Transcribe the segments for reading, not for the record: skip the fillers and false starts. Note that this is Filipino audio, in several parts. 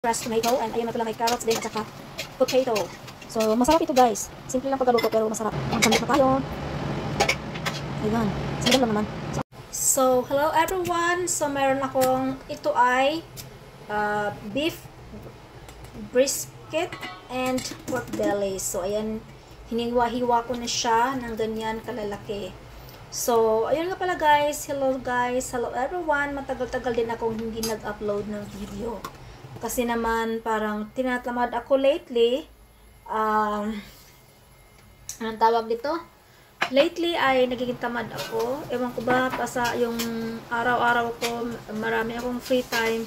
fresh tomato, and ayun na lang may carrots din at saka potato. So, masarap ito guys. Simple lang pagkaluto pero masarap. Magsamit na tayo. Ayan. Simple lang naman. So, hello everyone. So, meron akong, ito ay beef brisket and pork belly. So, ayan. Hiniwa-hiwa ko na siya ng ganyan kalalaki. So, ayun nga pala guys. Hello guys. Hello everyone. Matagal-tagal din akong hindi nag-upload ng video. Kasi naman parang tinatamad ako lately. Anong tawag dito? Lately ay nagiging tamad ako. Ewan ko ba, pasa yung araw-araw ko, marami akong free time.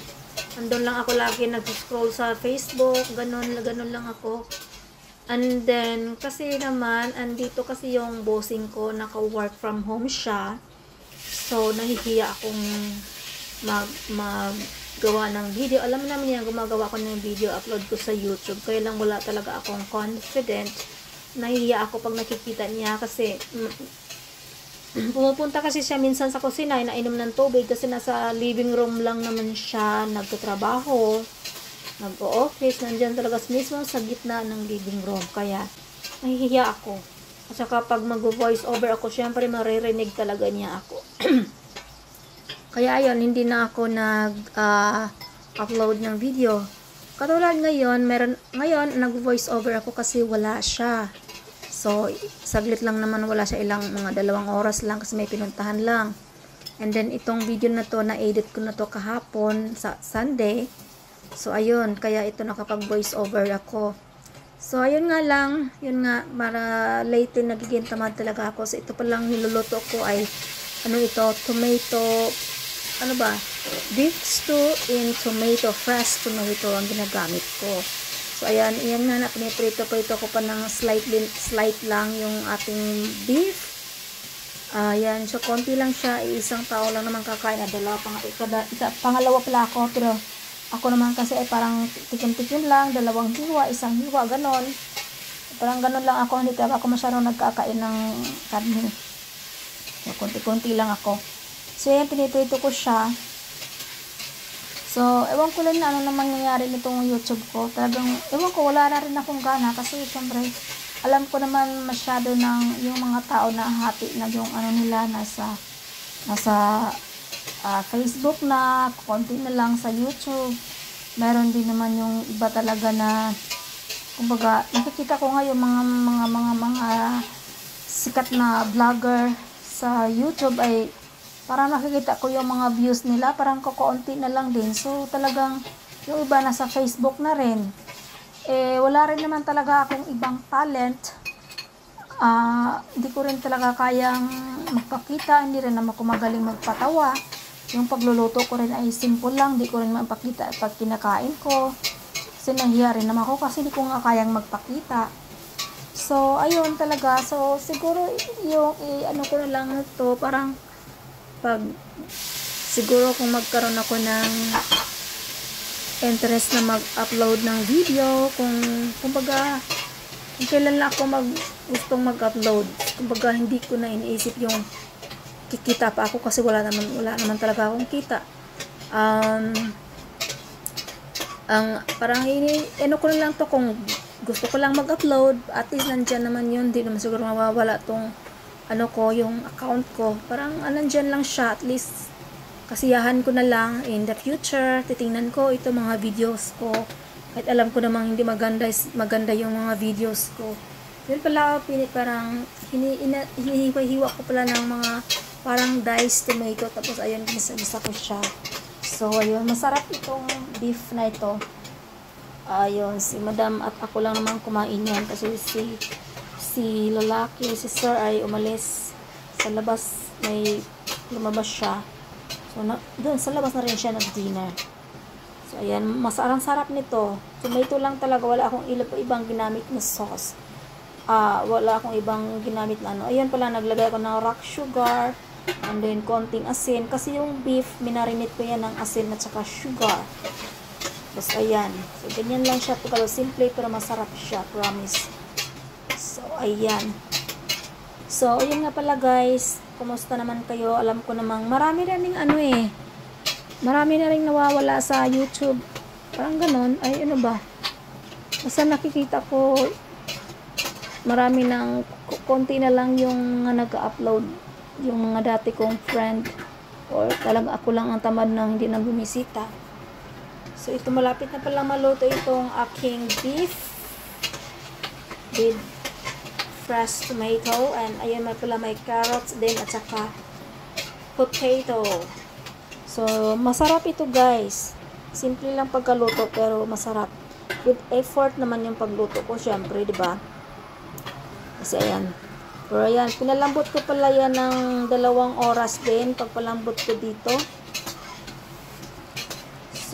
Andun lang ako lagi nag-scroll sa Facebook. Ganun lang ako. And then, kasi naman, andito kasi yung bossing ko, naka-work from home siya. So, nahihiya akong gawa ng video. Alam mo naman yan, gumagawa ko ng video, upload ko sa YouTube. Kaya lang wala talaga akong confident. Nahihiya ako pag nakikita niya kasi pumupunta kasi siya minsan sa kusina, nainom ng tubig kasi nasa living room lang naman siya, nagtatrabaho, nag-o-office, nandyan talaga mismo sa gitna ng living room. Kaya nahihiya ako. At saka pag mag-voice over ako, syempre maririnig talaga niya ako. Kaya ayun, hindi na ako nag-upload ng video. Katulad ngayon, ngayon nag-voice over ako kasi wala siya. So, saglit lang naman, wala siya, ilang mga 2 oras lang kasi may pinuntahan lang. And then, itong video na to, na-edit ko na to kahapon sa Sunday. So, ayun, kaya ito nakapag-voice over ako. So, ayun nga lang, yun nga, para late nagiging tamad talaga ako. So, ito palang niluluto ko ay, ano ito, tomato, ano ba, beef stew in tomato, fresh tomato ang ginagamit ko. So, ayan nga na, piniprito-prito ko pa ng slight lang yung ating beef. Ayan, so konti lang siya, isang tao lang naman kakain, pangalawa pala ako, pero ako naman kasi ay parang tikim-tikim lang, 2 hiwa, 1 hiwa, ganon. Parang ganon lang ako, hindi ako masyadong nagkakain ng karne. So, konti-konti lang ako. So, yan, piniprito ko siya. So, ewan ko lang na ano naman nangyari nitong YouTube ko. Talagang, ewan ko, wala na rin akong gana. Kasi, syempre, alam ko naman masyado ng yung mga tao na hati na yung ano nila, nasa Facebook na, konti na lang sa YouTube. Meron din naman yung iba talaga na, kumbaga, nakikita ko ngayon mga sikat na vlogger sa YouTube ay parang nakikita ko yung mga views nila, parang kukunti na lang din. So, talagang yung iba nasa Facebook na rin. Wala rin naman talaga akong ibang talent. Hindi ko rin talaga kayang magpakita, hindi rin naman ako magaling magpatawa. Yung pagluluto ko rin ay simple lang, hindi ko rin mapakita pag kinakain ko. Kasi nahiya rin naman ako kasi hindi ko nga kayang magpakita. So, ayun talaga. So, siguro yung ano ko na lang ito, parang siguro kung magkaroon ako ng interest na mag-upload ng video, kumbaga kailan lang ako gustong mag-upload, kumbaga hindi ko na iniisip yung kikita pa ako kasi wala naman talaga akong kita. Parang ano ko na lang to, kung gusto ko lang mag-upload, at least nandyan naman yun, di naman siguro mawawala tong ano ko, yung account ko. Parang nandyan lang siya, at least kasiyahan ko na lang in the future. Titingnan ko ito mga videos ko. Kahit alam ko namang hindi maganda yung mga videos ko. Yun pala, parang hinihiwa ko pala ng mga parang diced tomato. Tapos ayun, gisa-gisa ko siya. So ayun, masarap itong beef na ito. Ayun, si madam at ako lang naman kumain yan. Kasi si lalaki, si sir ay umalis sa labas, may lumabas siya. So, doon sa labas na rin siya nag-dinner. So, ayan, masarap nito. Tomato lang talaga, wala akong ibang ginamit na sauce. Wala akong ibang ginamit na ano. Ayan pala, naglagay ako ng rock sugar, and then konting asin. Kasi yung beef, minarinate ko yan ng asin at saka sugar. Tapos, ayan. So, ganyan lang siya. Simple, pero masarap siya, promise. So, ayan. So, ayun nga pala guys. Kumusta naman kayo? Alam ko namang marami na ring nawawala sa YouTube Parang ganon. Ay, ano ba? Basta nakikita ko, marami ng, konti na lang yung nag-upload. Yung mga dati kong friend. Or talaga ako lang ang tamad na hindi na bumisita. So, ito malapit na pala maluto itong aking beef with fresh tomato. And ayan pala may carrots din at saka potato. So, masarap ito guys. Simple lang pagkaluto pero masarap. With effort naman yung pagluto ko, syempre, di ba? Kasi ayan. Pero ayan, pinalambot ko pala yan ng 2 oras din pagpalambot ko dito.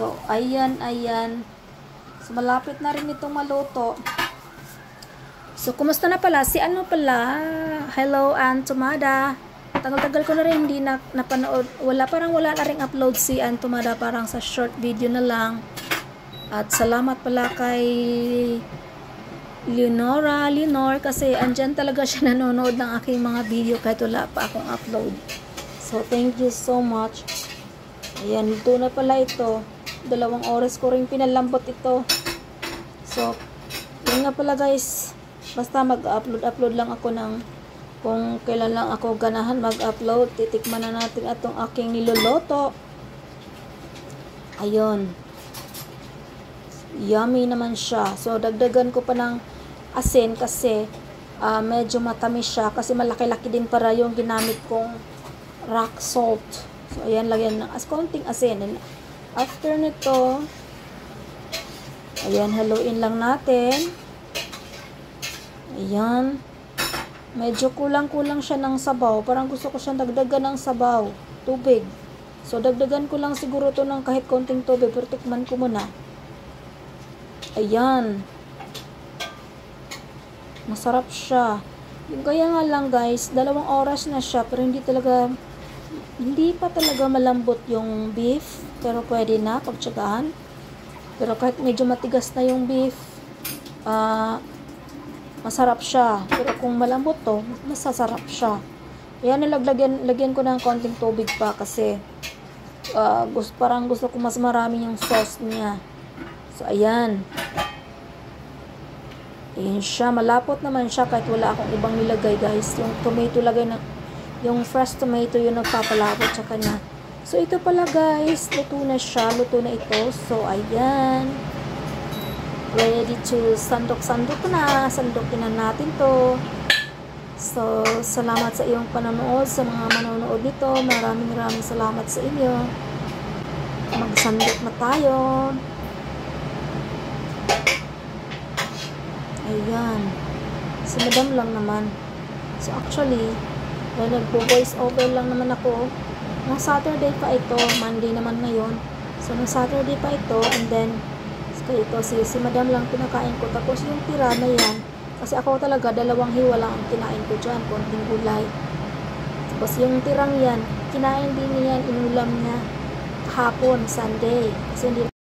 So, ayan. So, malapit na rin itong maluto. So, kumusta na pala? Si ano pala? Hello, Aunt Tumada. Tagal-tagal ko na rin hindi napanood. Parang wala na rin upload si Aunt Tumada. Parang sa short video na lang. At salamat pala kay Leonor kasi andyan talaga siya nanonood ng aking mga video kahit wala pa akong upload. So, thank you so much. Ayan, luto na pala ito. 2 oras ko rin pinalambot ito. So, yun nga pala guys. Basta mag-upload lang ako ng kung kailan lang ako ganahan mag-upload. Titikman na natin itong aking niluluto. Ayun. Yummy naman siya. So, dagdagan ko pa ng asin kasi medyo matamis siya. Kasi malaki-laki din para yung ginamit kong rock salt. So, ayan, lagyan ng konting asin. And after nito, ayan, haluin lang natin. Ayan. Medyo kulang-kulang siya ng sabaw. Parang gusto ko siyang dagdagan ng sabaw. Tubig. So, dagdagan ko lang siguro to ng kahit konting tubig. Pero tikman ko muna. Ayan. Masarap siya. Yung kaya nga lang guys, 2 oras na siya. Pero hindi pa talaga malambot yung beef. Pero pwede na pagtsagaan. Pero kahit medyo matigas na yung beef, masarap siya. Pero kung malambot to, masasarap siya. Ayan, lagyan ko ng konting tubig pa kasi parang gusto ko mas marami yung sauce niya. So, ayan. Ayan siya. Malapot naman siya kahit wala akong ibang nilagay guys. Yung tomato yung fresh tomato yung nagpapalapot sa kanya. So, ito pala guys. Luto na siya. Luto na ito. So, ayan. Ready to sandok na. Sandokin na natin to. So, salamat sa iyong panonood. Sa mga manonood nito, maraming salamat sa inyo. Magsandok na tayo. Ayan. Si Madam lang naman. So, actually, nagpo-voice over lang naman ako. Nung Saturday pa ito. Monday naman ngayon. So, nung Saturday pa ito. And then, ito si Madam lang pinakain ko. Tapos yung tira na yan, kasi ako talaga 2 hiwa lang ang kinain ko dyan, konting gulay. Tapos yung tirang yan, kinain din niyan, inulam niya kahapon, Sunday. Kasi hindi